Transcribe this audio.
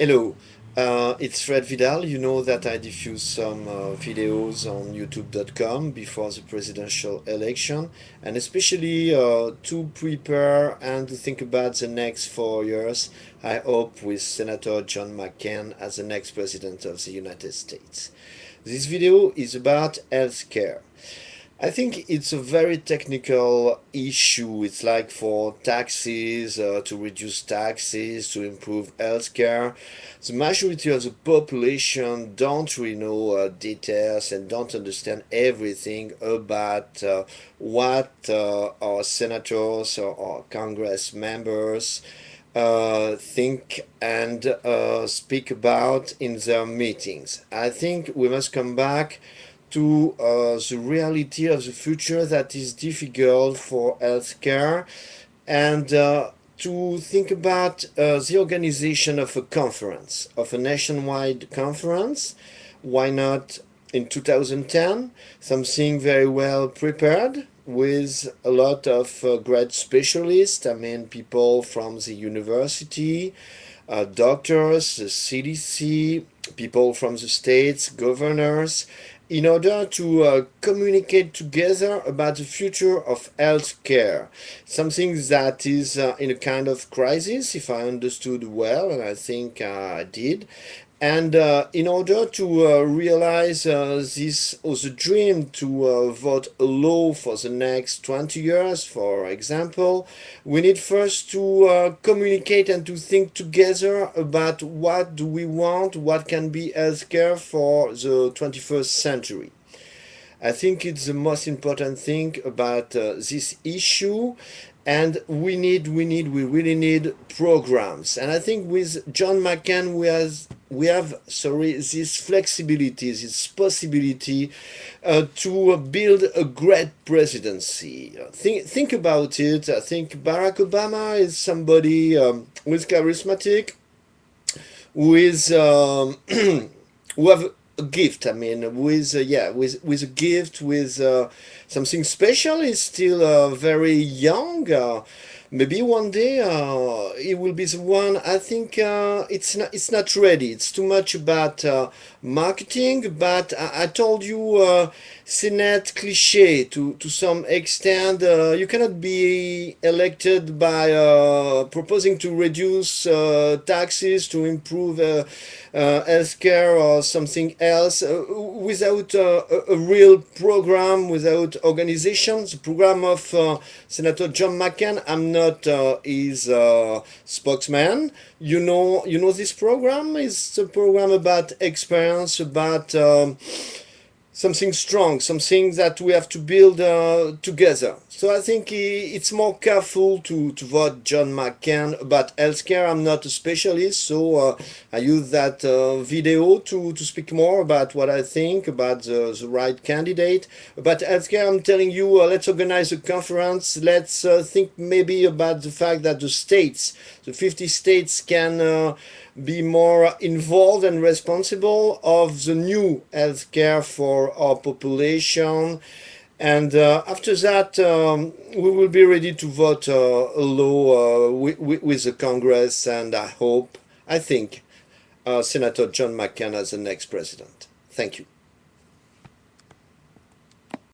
Hello, it's Fred Vidal. You know that I diffuse some videos on YouTube.com before the presidential election, and especially to prepare and to think about the next 4 years. I hope with Senator John McCain as the next president of the United States. This video is about healthcare. I think it's a very technical issue. It's like for taxes, to reduce taxes, to improve healthcare. The majority of the population don't really know details and don't understand everything about what our senators or our Congress members think and speak about in their meetings. I think we must come back to the reality of the future that is difficult for healthcare and to think about the organization of a conference, of a nationwide conference. Why not in 2010? Something very well prepared with a lot of great specialists, I mean, people from the university, doctors, the CDC, people from the states, governors, in order to communicate together about the future of healthcare. Something that is in a kind of crisis, if I understood well, and I think I did. And in order to realize this was a dream to vote a law for the next 20 years, for example, we need first to communicate and to think together about what do we want, what can be healthcare for the 21st century. I think it's the most important thing about this issue, and we really need programs. And I think with John McCain we have this flexibility, this possibility to build a great presidency. Think about it. I think Barack Obama is somebody who is charismatic, who is who have a gift. I mean, with a gift, with something special. He's still very young. Maybe one day he will be the one. I think it's not ready. It's too much about marketing. But I told you, Senate cliche to some extent. You cannot be elected by proposing to reduce taxes, to improve healthcare or something else without a real program, without organization. The program of Senator John McCain. I'm not his spokesman. You know this program is a program about experience, about something strong, something that we have to build together. So I think it's more careful to vote John McCain about healthcare. I'm not a specialist, so I use that video to speak more about what I think about the right candidate. About healthcare, I'm telling you, let's organize a conference. Let's think maybe about the fact that the 50 states can be more involved and responsible of the new healthcare for our population. And after that, we will be ready to vote a law with the Congress, and I think, Senator John McCain as the next president. Thank you.